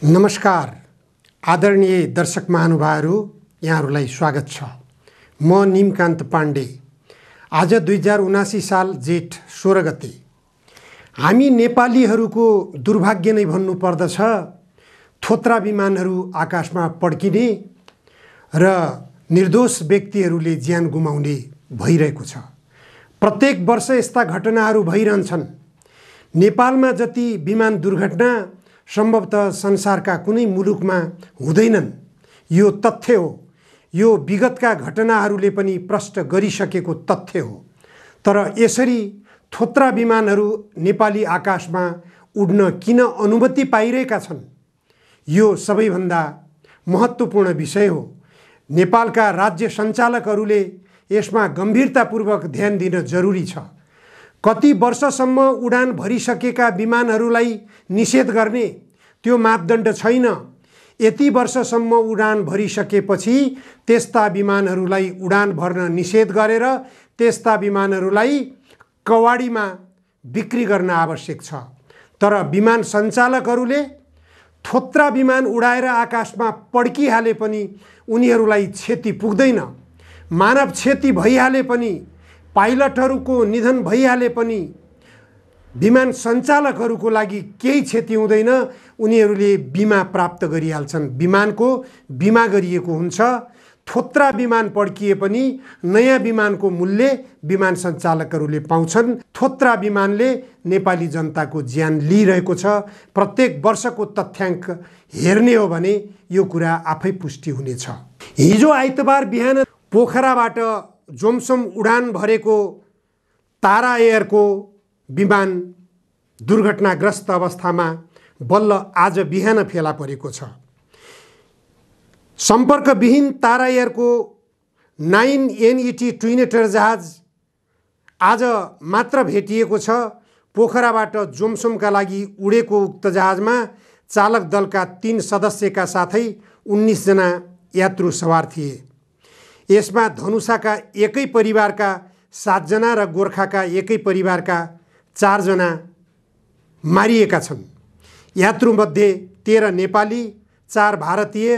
नमस्कार आदरणीय दर्शक महानुभावहरू, यहाँहरूलाई स्वागत छ। म निमकान्त पाण्डे। आज 2079 साल जेठ 16 गते हामी नेपालीहरूको दुर्भाग्य नै भन्नुपर्दछ। थोत्रा विमानहरू आकाशमा पड्किने र निर्दोष व्यक्तिहरूले ज्यान गुमाउने भइरहेको छ। प्रत्येक वर्ष यस्ता घटनाहरू भइरहन्छन्। नेपालमा जति विमान दुर्घटना सम्भवतः संसारका कुनै मुलुकमा हुँदैनन्, यो तथ्य हो। यो विगतका घटनाहरूले पनि प्रष्ट गरिसकेको तथ्य हो। तर यसरी थोत्रा विमानहरू नेपाली आकाशमा उड्न किन अनुमति पाइरहेका छन्, यो सबैभन्दा महत्त्वपूर्ण विषय हो। नेपालका राज्य सञ्चालकहरूले यसमा गम्भीरतापूर्वक ध्यान दिन जरुरी छ। कति वर्षसम्म उडान भरिसकेका विमानहरूलाई निषेध गर्ने त्यो मापदण्ड छैन। यति वर्षसम्म उडान भरिसकेपछि त्यस्ता विमानहरूलाई उडान भर्न निषेध गरेर त्यस्ता विमानहरूलाई कवाडीमा बिक्री गर्न आवश्यक छ। तर विमान सञ्चालकहरूले थोत्रा विमान उडाएर आकाशमा पड्किहाले पनि उनीहरूलाई क्षति पुग्दैन। मानव क्षति भइहाले पनि, पाइलटहरूको निधन भइहाले पनि विमान सञ्चालकहरूको लागि केही क्षति हुँदैन। उनीहरूले बिमा प्राप्त गरिहाल्छन्। विमानको बिमा गरिएको हुन्छ। थोत्रा विमान पड्किए पनि नयाँ विमानको मूल्य विमान सञ्चालकहरूले पाउँछन्। थोत्रा विमानले नेपाली जनताको ज्यान लिइरहेको छ। प्रत्येक वर्षको तथ्याङ्क हेर्ने हो भने यो कुरा आफै पुष्टि हुनेछ। हिजो आइतबार बिहान पोखराबाट जोमसोम उडान भरेको तारा एयरको विमान दुर्घटनाग्रस्त अवस्थामा बल्ल आज बिहान फेला परेको छ। सम्पर्कविहीन तारा एयरको 9 NET ट्विनेटर जहाज आज मात्र भेटिएको छ। पोखराबाट जोमसोमका लागि उडेको उक्त जहाजमा चालक दलका 3 सदस्यका साथै 19 जना यात्रु सवार थिए। यसमा धनुषाका एकै परिवारका 7 जना र गोर्खाका एकै परिवारका 4 जना मारिएका छन्। यात्रुमध्ये 13 नेपाली, 4 भारतीय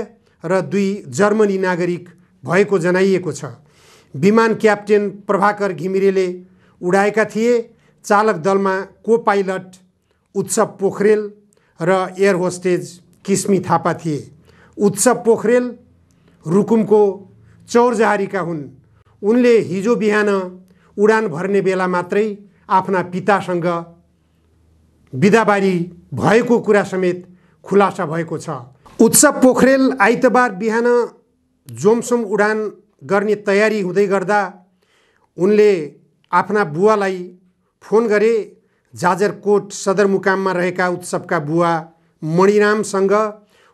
र 2 जर्मनी नागरिक भएको जनाइएको छ। विमान क्याप्टेन प्रभाकर घिमिरेले उडाएका थिए। चालक दलमा को पाइलट उत्सव पोखरेल र एयर होस्टेज किस्मी थापा थिए। उत्सव पोखरेल रुकुमको चौरजहारीका हुन्। उनले हिजो बिहान उडान भर्ने बेला मात्रै आफ्ना पितासँग बिदाबारी भएको कुरा समेत खुलासा भएको छ। उत्सव पोखरेल आइतबार बिहान जोमसोम उडान गर्ने तयारी हुँदै गर्दा उनले आफ्ना बुवालाई फोन गरे। जाजरकोट सदरमुकाममा रहेका उत्सवका बुवा मणिरामसँग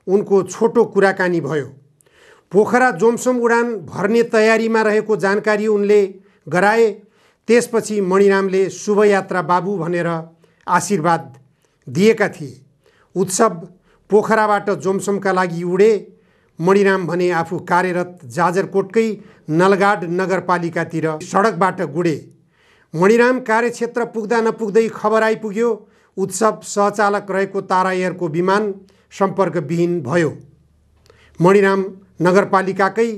उनको छोटो कुराकानी भयो। पोखरा जोमसोम उडान भर्ने तयारीमा रहेको जानकारी उनले गराए। त्यसपछि मणिरामले शुभयात्रा बाबु भनेर आशीर्वाद दिएका थिए। उत्सव पोखराबाट जोमसोमका लागि उडे। मणिराम भने आफू कार्यरत जाजरकोटकै नलगाड नगरपालिकातिर सडकबाट गुडे। मणिराम कार्यक्षेत्र पुग्दा नपुग्दै खबर आइपुग्यो, उत्सव सहचालक रहेको तारा एयरको विमान सम्पर्कविहीन भयो। मणिराम नगरपालिकाकै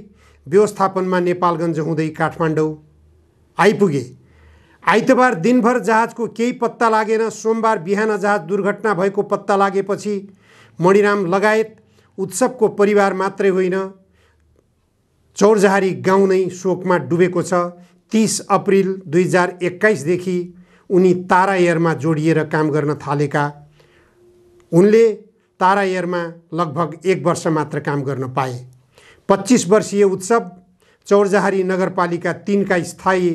व्यवस्थापनमा नेपालगञ्ज हुँदै काठमाडौँ आइपुगे। आइतबार दिनभर जहाजको केही पत्ता लागेन। सोमबार बिहान जहाज दुर्घटना भएको पत्ता लागेपछि मणिराम लगायत उत्सवको परिवार मात्रै होइन, चौरजहारी गाउँ नै शोकमा डुबेको छ। 30 अप्रिल 2021 देखि उनी तारा एयरमा जोडिएर काम गर्न थालेका। उनले तारा एयरमा लगभग 1 वर्ष मात्र काम गर्न पाए। 25 वर्षीय उत्सव चौरजहारी नगरपालिका 3 का स्थायी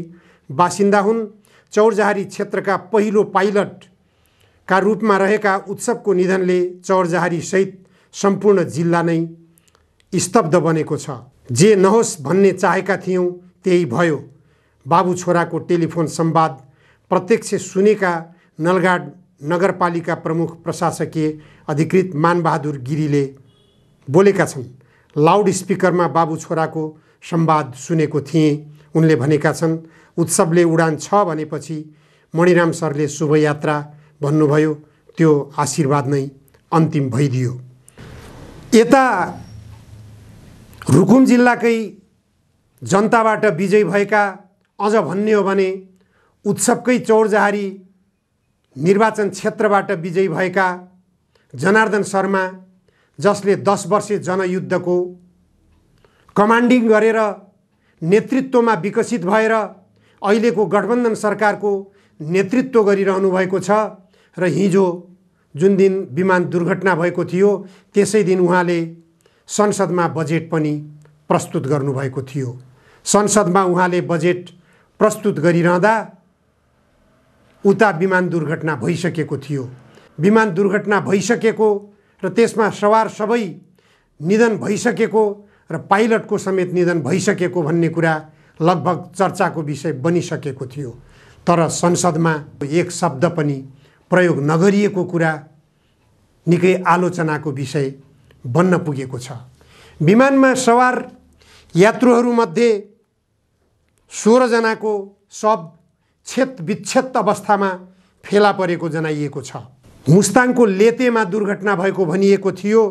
बासिन्दा हुन्। चौरजहारी क्षेत्रका पहिलो पाइलटका रूपमा रहेका उत्सवको निधनले चौरजहारी सहित सम्पूर्ण जिल्ला नै स्तब्ध बनेको छ। जे नहोस् भन्ने चाहेका थियौँ त्यही भयो। बाबु छोराको टेलिफोन संवाद प्रत्यक्ष सुनेका नलगाड नगरपालिका प्रमुख प्रशासकीय अधिकृत मानबहादुर गिरीले बोलेका छन्। लाउड स्पिकरमा बाबु छोराको संवाद सुनेको थिएँ। उनले भनेका छन्, उत्सवले उडान छ भनेपछि मणिराम सरले शुभयात्रा भन्नुभयो। त्यो आशीर्वाद नै अन्तिम भइदियो। यता रुकुम जिल्लाकै जनताबाट विजयी भएका, अझ भन्ने हो भने उत्सवकै चौरजहारी निर्वाचन क्षेत्रबाट विजयी भएका जनार्दन शर्मा, जसले 10 वर्षे जनयुद्धको कमान्डिङ गरेर नेतृत्वमा विकसित भएर अहिलेको गठबन्धन सरकारको नेतृत्व गरिरहनु भएको छ र हिजो जुन दिन विमान दुर्घटना भएको थियो त्यसै दिन उहाँले संसदमा बजेट पनि प्रस्तुत गर्नुभएको थियो। संसदमा उहाँले बजेट प्रस्तुत गरिरहँदा उता विमान दुर्घटना भइसकेको थियो। विमान दुर्घटना भइसकेको र त्यसमा सवार सबै निधन भइसकेको र पाइलटको समेत निधन भइसकेको भन्ने कुरा लगभग चर्चाको विषय बनिसकेको थियो। तर संसदमा एक शब्द पनि प्रयोग नगरिएको कुरा निकै आलोचनाको विषय बन्न पुगेको छ। विमानमा सवार यात्रुहरूमध्ये 16 जनाको शव क्षत विक्षत अवस्थामा फेला परेको जनाइएको छ। मुस्ताङको लेतेमा दुर्घटना भएको भनिएको थियो।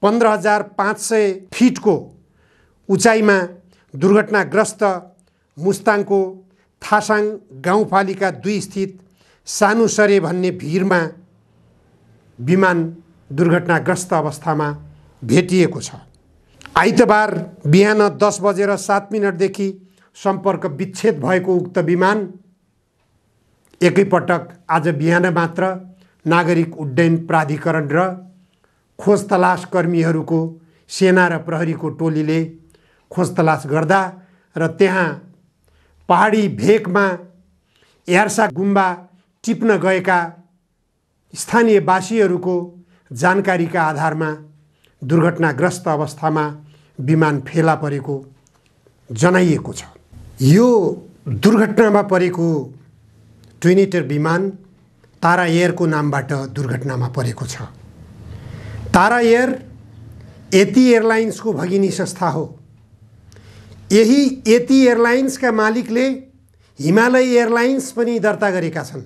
15,500 फिटको उचाइमा दुर्घटनाग्रस्त मुस्ताङको थासाङ गाउँपालिका 2 स्थित सानुसरे भन्ने भिरमा विमान दुर्घटनाग्रस्त अवस्थामा भेटिएको छ। आइतबार बिहान 10:07 देखि सम्पर्क विच्छेद भएको उक्त विमान एकैपटक आज बिहान मात्र नागरिक उड्डयन प्राधिकरण र खोज तलास कर्मीहरूको सेना र प्रहरीको टोलीले खोज तलास गर्दा र त्यहाँ पहाडी भेकमा यार्सा गुम्बा टिप्न गएका स्थानीयवासीहरूको जानकारीका आधारमा दुर्घटनाग्रस्त अवस्थामा विमान फेला परेको जनाइएको छ। यो दुर्घटनामा परेको ट्विन एयर विमान तारा एयरको नामबाट दुर्घटनामा परेको छ। तारा एयर यति एयरलाइन्सको भगिनी संस्था हो। यही यति एयरलाइन्सका मालिकले हिमालय एयरलाइन्स पनि दर्ता गरेका छन्।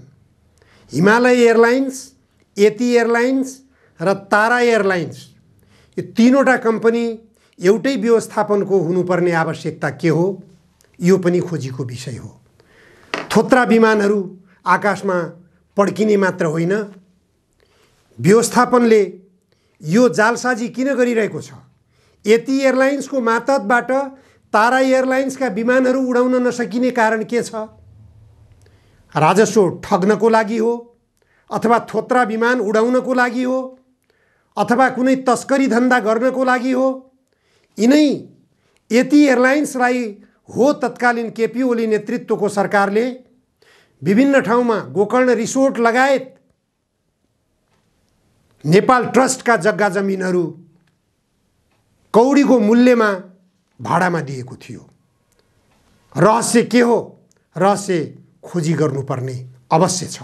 हिमालय एयरलाइन्स, यति एयरलाइन्स र तारा एयरलाइन्स, यो तीनवटा कम्पनी एउटै व्यवस्थापनको हुनुपर्ने आवश्यकता के हो, यो पनि खोजीको विषय हो। थोत्रा विमानहरू आकाशमा पड्किने मात्र होइन, व्यवस्थापनले यो जालसाजी किन गरिरहेको छ? यति एयरलाइन्सको मातहतबाट तारा एयरलाइन्सका विमानहरू उडाउन नसकिने कारण के छ? राजस्व ठग्नको लागि हो, अथवा थोत्रा विमान उडाउनको लागि हो, अथवा कुनै तस्करी धन्दा गर्नको लागि हो? यिनै यति एयरलाइन्सलाई हो तत्कालीन केपी ओली नेतृत्वको सरकारले विभिन्न ठाउँमा गोकर्ण रिसोर्ट लगायत नेपाल ट्रस्टका जग्गा जमिनहरू कौडीको मूल्यमा भाडामा दिएको थियो। रहस्य के हो? रहस्य खोजी गर्नुपर्ने अवश्य छ।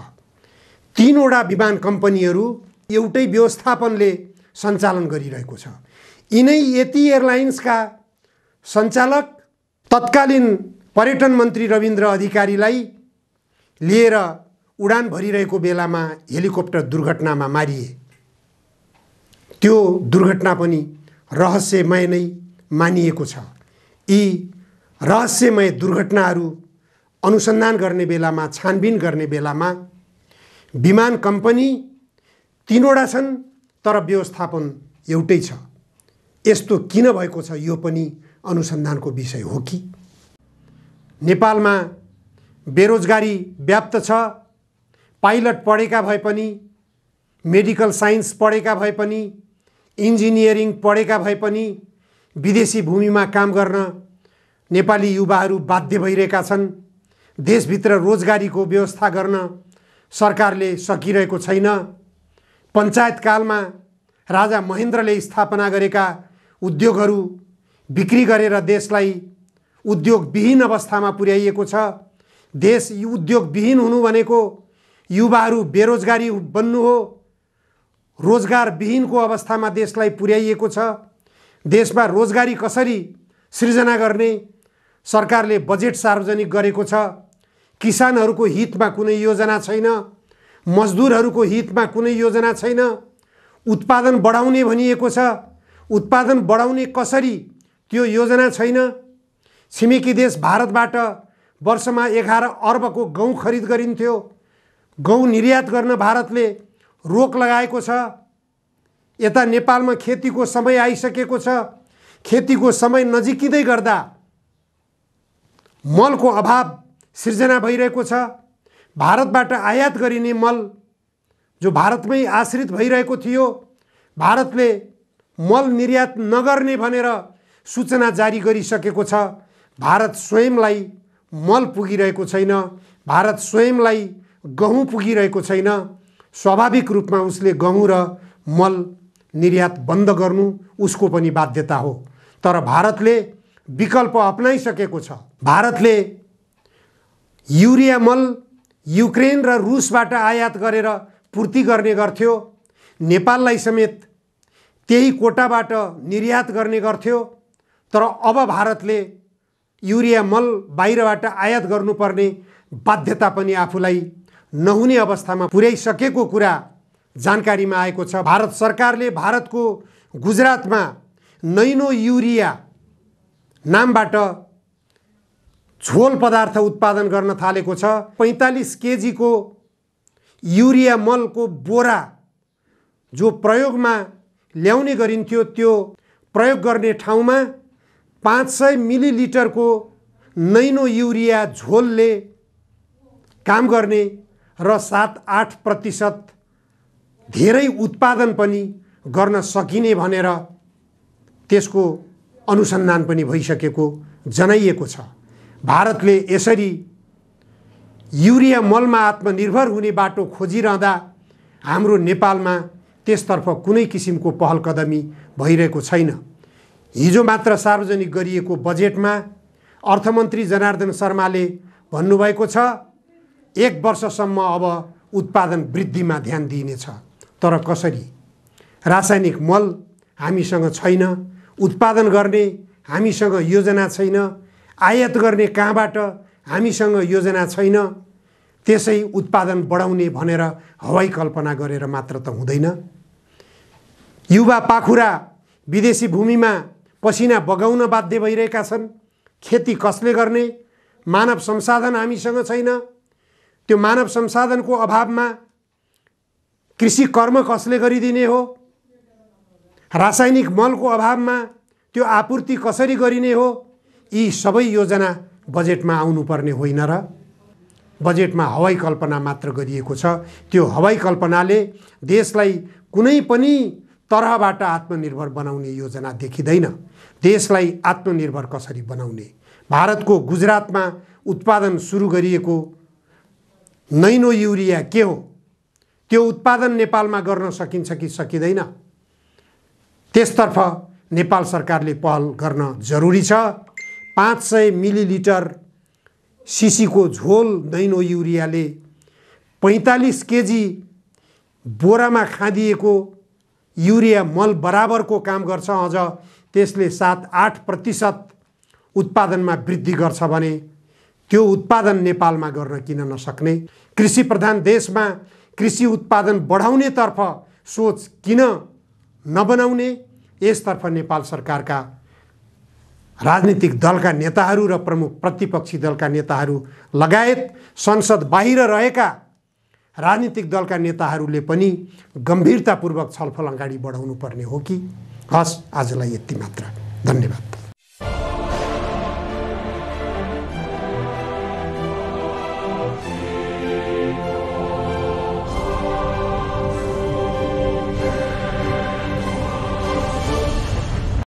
तीनवटा विमान कम्पनीहरू एउटै व्यवस्थापनले सञ्चालन गरिरहेको छ। यिनै यति एयरलाइन्सका सञ्चालक तत्कालीन पर्यटन मन्त्री रविन्द्र अधिकारीलाई लिएर उडान भरिरहेको बेलामा हेलिकप्टर दुर्घटनामा मारिए। त्यो दुर्घटना पनि रहस्यमय नै मानिएको छ। यी रहस्यमय दुर्घटनाहरू अनुसन्धान गर्ने बेलामा, छानबिन गर्ने बेलामा विमान कम्पनी तीनवटा छन् तर व्यवस्थापन एउटै छ। यस्तो किन भएको छ यो पनि अनुसन्धानको विषय हो कि? नेपालमा बेरोजगारी व्याप्त छ। पाइलट पढेका भए पनि, मेडिकल साइन्स पढेका भए पनि, इन्जिनियरिङ पढेका भए पनि विदेशी भूमिमा काम गर्न नेपाली युवाहरू बाध्य भइरहेका छन्। देशभित्र रोजगारीको व्यवस्था गर्न सरकारले सकिरहेको छैन। पञ्चायतकालमा राजा महेन्द्रले स्थापना गरेका उद्योगहरू बिक्री गरेर देशलाई उद्योगविहीन अवस्थामा पुर्याइएको छ। देश उद्योगविहीन हुनु भनेको युवाहरू बेरोजगारी बन्नु हो। रोजगारविहीनको अवस्थामा देशलाई पुर्याइएको छ। देशमा रोजगारी कसरी सृजना गर्ने सरकारले बजेट सार्वजनिक गरेको छ। किसानहरूको हितमा कुनै योजना छैन। मजदुरहरूको हितमा कुनै योजना छैन। उत्पादन बढाउने भनिएको छ, उत्पादन बढाउने कसरी त्यो योजना छैन। छिमेकी देश भारतबाट वर्षमा 11 अर्बको गहुँ खरिद गरिन्थ्यो। गहुँ निर्यात गर्न भारतले रोक लगाएको छ। यता नेपालमा खेतीको समय आइसकेको छ। खेतीको समय नजिकिँदै गर्दा मलको अभाव सिर्जना भइरहेको छ। भारतबाट आयात गरिने मल जो भारतमै आश्रित भइरहेको थियो, भारतले मल निर्यात नगर्ने भनेर सूचना जारी गरिसकेको छ। भारत स्वयंलाई मल पुगिरहेको छैन। भारत स्वयंलाई गहुँ पुगिरहेको छैन। स्वाभाविक रूपमा उसले गहुँ र मल निर्यात बन्द गर्नु उसको पनि बाध्यता हो। तर भारतले विकल्प अपनाइसकेको छ। भारतले युरिया मल युक्रेन र रुसबाट आयात गरेर पूर्ति गर्ने गर्थ्यो। नेपाललाई समेत त्यही कोटाबाट निर्यात गर्ने गर्थ्यो। तर अब भारतले युरिया मल बाहिरबाट आयात गर्नुपर्ने बाध्यता पनि आफूलाई नहुने अवस्थामा पुर्याइसकेको कुरा जानकारीमा आएको छ। भारत सरकारले भारतको गुजरातमा नैनो युरिया नामबाट झोल पदार्थ उत्पादन गर्न थालेको छ। 45 केजीको युरिया मलको बोरा जो प्रयोगमा ल्याउने गरिन्थ्यो, त्यो प्रयोग गर्ने ठाउँमा 500 मिलिलिटरको नैनो युरिया झोलले काम गर्ने र 7-8% धेरै उत्पादन पनि गर्न सकिने भनेर त्यसको अनुसन्धान पनि भइसकेको जनाइएको छ। भारतले यसरी युरिया मलमा आत्मनिर्भर हुने बाटो खोजिरहँदा हाम्रो नेपालमा त्यसतर्फ कुनै किसिमको पहल कदमी भइरहेको छैन। हिजो मात्र सार्वजनिक गरिएको बजेटमा अर्थमन्त्री जनार्दन शर्माले भन्नुभएको छ 1 वर्षसम्म अब उत्पादन वृद्धिमा ध्यान दिइनेछ। तर कसरी? रासायनिक मल हामीसँग छैन, उत्पादन गर्ने हामीसँग योजना छैन, आयात गर्ने कहाँबाट हामीसँग योजना छैन। त्यसै उत्पादन बढाउने भनेर हवाई कल्पना गरेर मात्र त हुँदैन। युवा पाखुरा विदेशी भूमिमा पसिना बगाउन बाध्य भइरहेका छन्। खेती कसले गर्ने? मानव संसाधन हामीसँग छैन। त्यो मानव संसाधनको अभावमा कृषि कर्म कसले गरिदिने हो? रासायनिक मलको अभावमा त्यो आपूर्ति कसरी गरिने हो? यी सबै योजना बजेटमा आउनुपर्ने होइन र? बजेटमा हवाई कल्पना मात्र गरिएको छ। त्यो हवाई कल्पनाले देशलाई कुनै पनि तरहबाट आत्मनिर्भर बनाउने योजना देखिँदैन। देशलाई आत्मनिर्भर कसरी बनाउने? भारतको गुजरातमा उत्पादन सुरु गरिएको नैनो युरिया के हो? त्यो उत्पादन नेपालमा गर्न सकिन्छ कि सकिँदैन? त्यसतर्फ नेपाल सरकारले पहल गर्न जरुरी छ। 500 मिलिलिटर सिसीको झोल नैनो युरियाले 45 केजी बोरामा खादिएको युरिया मल बराबरको काम गर्छ। अझ त्यसले 7-8% उत्पादनमा वृद्धि गर्छ भने त्यो उत्पादन नेपालमा गर्न किन नसक्ने? कृषि प्रधान देशमा कृषि उत्पादन बढाउनेतर्फ सोच किन नबनाउने? यसतर्फ नेपाल सरकारका राजनीतिक दलका नेताहरू र प्रमुख प्रतिपक्षी दलका नेताहरू लगायत संसद बाहिर रहेका राजनीतिक दलका नेताहरूले पनि गम्भीरतापूर्वक छलफल अगाडि बढाउनु पर्ने हो कि? हस्, आजलाई यति मात्र। धन्यवाद।